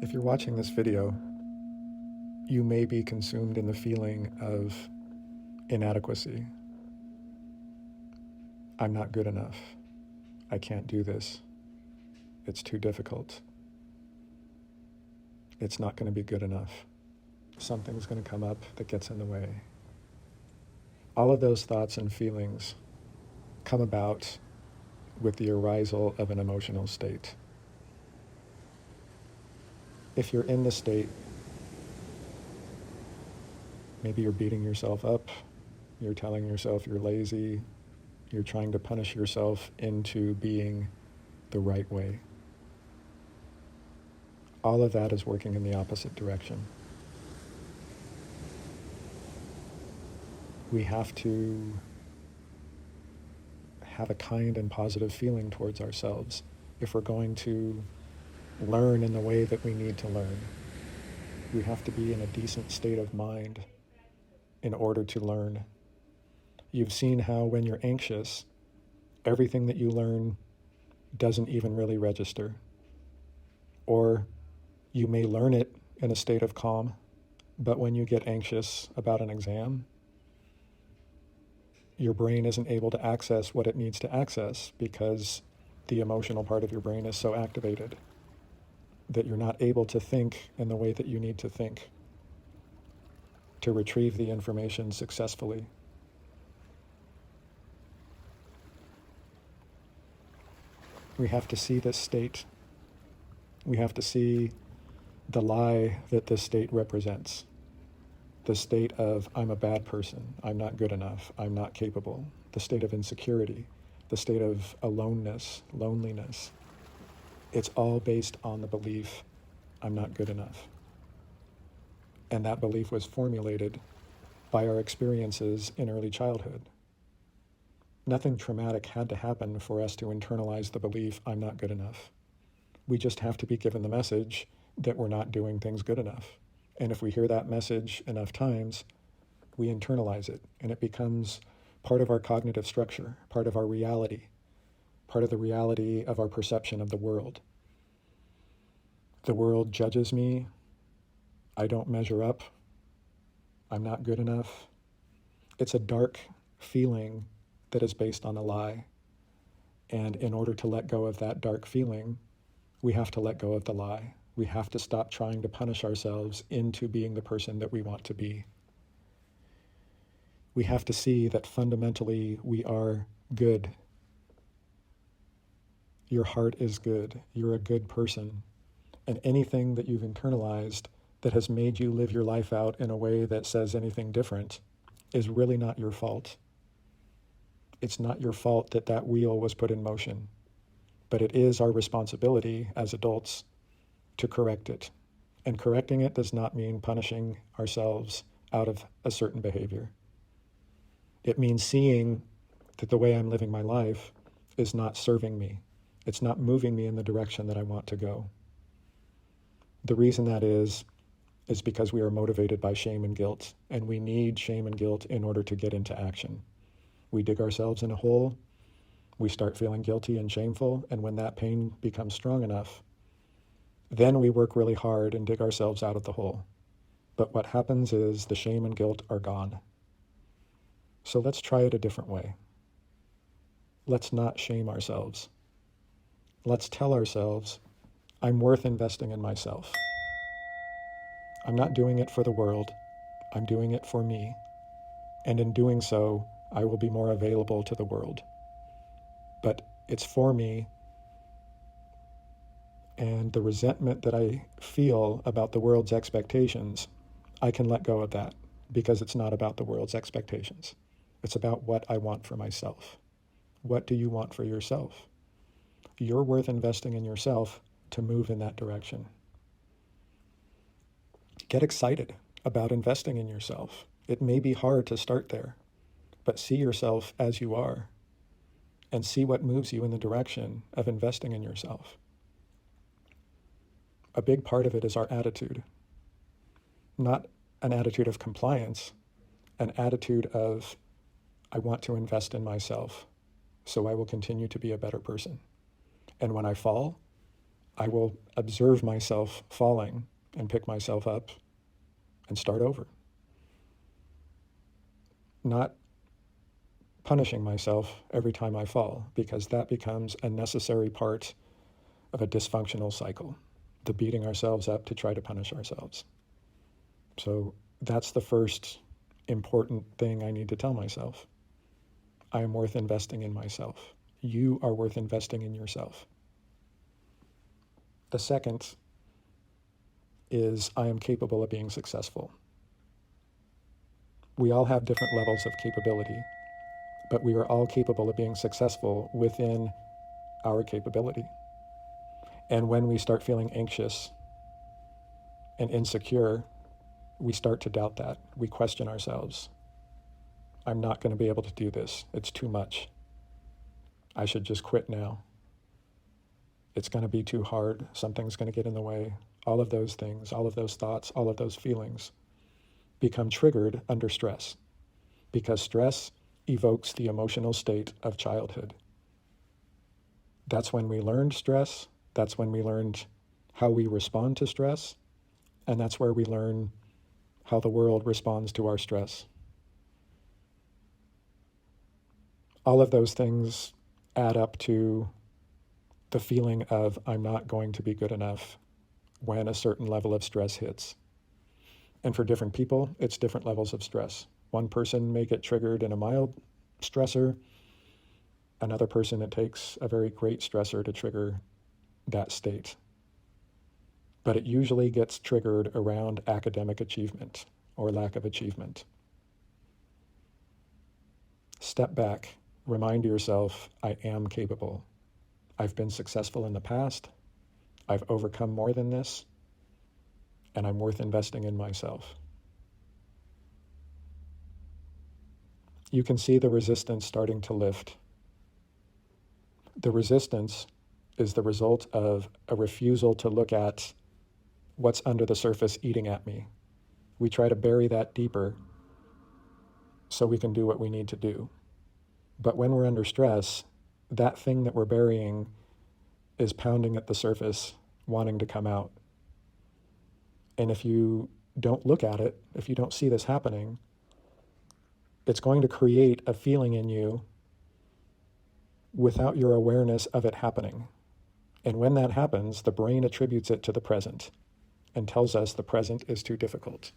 If you're watching this video, you may be consumed in the feeling of inadequacy. I'm not good enough. I can't do this. It's too difficult. It's not going to be good enough. Something's going to come up that gets in the way. All of those thoughts and feelings come about with the arisal of an emotional state. If you're in the state, maybe you're beating yourself up, you're telling yourself you're lazy, you're trying to punish yourself into being the right way. All of that is working in the opposite direction. We have to have a kind and positive feeling towards ourselves if we're going to learn in the way that we need to learn. We have to be in a decent state of mind in order to learn. You've seen how when you're anxious, everything that you learn doesn't even really register. Or you may learn it in a state of calm, but when you get anxious about an exam, your brain isn't able to access what it needs to access because the emotional part of your brain is so activated that you're not able to think in the way that you need to think to retrieve the information successfully. We have to see this state. We have to see the lie that this state represents. The state of, I'm a bad person, I'm not good enough, I'm not capable. The state of insecurity, the state of aloneness, loneliness. It's all based on the belief, I'm not good enough. And that belief was formulated by our experiences in early childhood. Nothing traumatic had to happen for us to internalize the belief, I'm not good enough. We just have to be given the message that we're not doing things good enough. And if we hear that message enough times, we internalize it, and it becomes part of our cognitive structure, part of our reality, part of the reality of our perception of the world. The world judges me. I don't measure up. I'm not good enough. It's a dark feeling that is based on a lie. And in order to let go of that dark feeling, we have to let go of the lie. We have to stop trying to punish ourselves into being the person that we want to be. We have to see that fundamentally we are good. Your heart is good. You're a good person. And anything that you've internalized that has made you live your life out in a way that says anything different is really not your fault. It's not your fault that that wheel was put in motion, but it is our responsibility as adults to correct it. And correcting it does not mean punishing ourselves out of a certain behavior. It means seeing that the way I'm living my life is not serving me. It's not moving me in the direction that I want to go. The reason that is because we are motivated by shame and guilt, and we need shame and guilt in order to get into action. We dig ourselves in a hole, we start feeling guilty and shameful, and when that pain becomes strong enough, then we work really hard and dig ourselves out of the hole. But what happens is the shame and guilt are gone. So let's try it a different way. Let's not shame ourselves. Let's tell ourselves, I'm worth investing in myself. I'm not doing it for the world. I'm doing it for me. And in doing so, I will be more available to the world. But it's for me. And the resentment that I feel about the world's expectations, I can let go of that because it's not about the world's expectations. It's about what I want for myself. What do you want for yourself? You're worth investing in yourself to move in that direction. Get excited about investing in yourself. It may be hard to start there, but see yourself as you are and see what moves you in the direction of investing in yourself. A big part of it is our attitude. Not an attitude of compliance, an attitude of, I want to invest in myself, so I will continue to be a better person. And when I fall, I will observe myself falling and pick myself up and start over. Not punishing myself every time I fall, because that becomes a necessary part of a dysfunctional cycle, the beating ourselves up to try to punish ourselves. So that's the first important thing I need to tell myself. I am worth investing in myself. You are worth investing in yourself. The second is I am capable of being successful. We all have different levels of capability, but we are all capable of being successful within our capability. And when we start feeling anxious and insecure, we start to doubt that. We question ourselves. I'm not going to be able to do this. It's too much. I should just quit now. It's going to be too hard. Something's going to get in the way. All of those things, all of those thoughts, all of those feelings become triggered under stress, because stress evokes the emotional state of childhood. That's when we learned stress. That's when we learned how we respond to stress. And that's where we learn how the world responds to our stress. All of those things add up to the feeling of I'm not going to be good enough when a certain level of stress hits. And for different people, it's different levels of stress. One person may get triggered in a mild stressor. Another person, it takes a very great stressor to trigger that state. But it usually gets triggered around academic achievement or lack of achievement. Step back, remind yourself, I am capable. I've been successful in the past. I've overcome more than this, and I'm worth investing in myself. You can see the resistance starting to lift. The resistance is the result of a refusal to look at what's under the surface eating at me. We try to bury that deeper so we can do what we need to do. But when we're under stress, that thing that we're burying is pounding at the surface, wanting to come out. And if you don't look at it, if you don't see this happening, it's going to create a feeling in you without your awareness of it happening. And when that happens, the brain attributes it to the present and tells us the present is too difficult.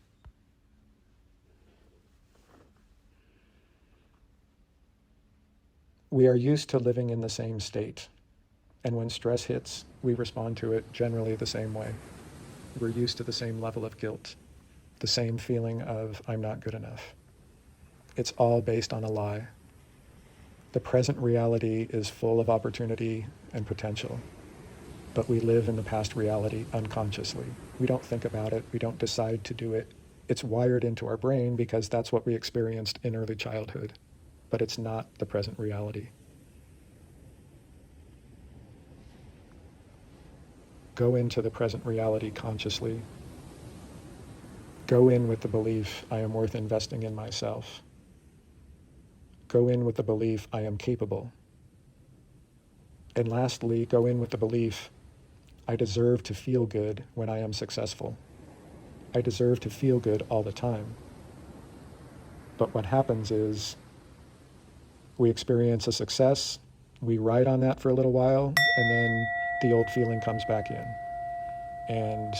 We are used to living in the same state. And when stress hits, we respond to it generally the same way. We're used to the same level of guilt, the same feeling of I'm not good enough. It's all based on a lie. The present reality is full of opportunity and potential, but we live in the past reality unconsciously. We don't think about it. We don't decide to do it. It's wired into our brain because that's what we experienced in early childhood, but it's not the present reality. Go into the present reality consciously. Go in with the belief, I am worth investing in myself. Go in with the belief, I am capable. And lastly, go in with the belief, I deserve to feel good when I am successful. I deserve to feel good all the time. But what happens is we experience a success, we ride on that for a little while, and then the old feeling comes back in. And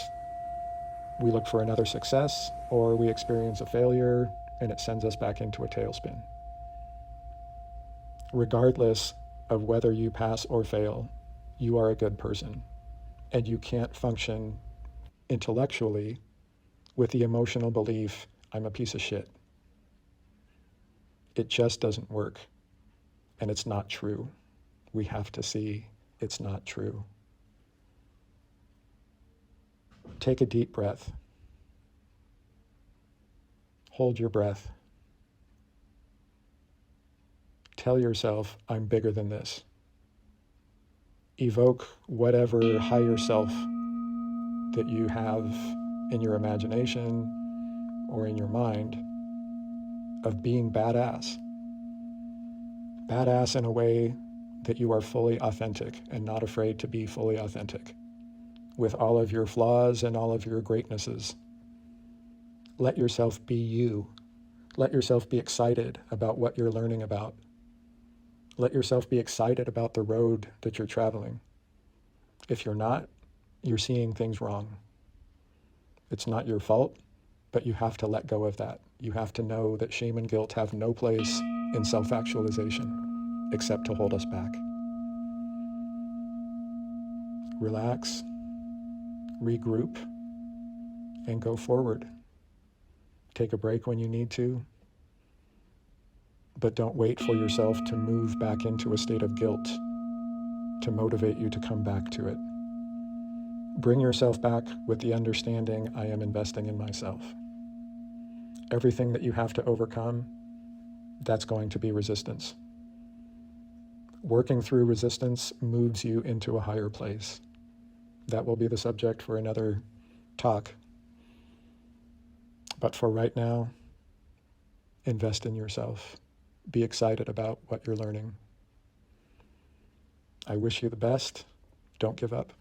we look for another success, or we experience a failure, and it sends us back into a tailspin. Regardless of whether you pass or fail, you are a good person, and you can't function intellectually with the emotional belief, I'm a piece of shit. It just doesn't work, and it's not true. We have to see it's not true. Take a deep breath. Hold your breath. Tell yourself, I'm bigger than this. Evoke whatever higher self that you have in your imagination or in your mind of being badass. Badass in a way that you are fully authentic and not afraid to be fully authentic. with all of your flaws and all of your greatnesses. Let yourself be you. Let yourself be excited about what you're learning about. Let yourself be excited about the road that you're traveling. If you're not, you're seeing things wrong. It's not your fault, but you have to let go of that. You have to know that shame and guilt have no place in self-actualization except to hold us back. Relax, regroup, and go forward. Take a break when you need to, but don't wait for yourself to move back into a state of guilt to motivate you to come back to it. Bring yourself back with the understanding, I am investing in myself. Everything that you have to overcome, that's going to be resistance. Working through resistance moves you into a higher place. That will be the subject for another talk. But for right now, invest in yourself. Be excited about what you're learning. I wish you the best. Don't give up.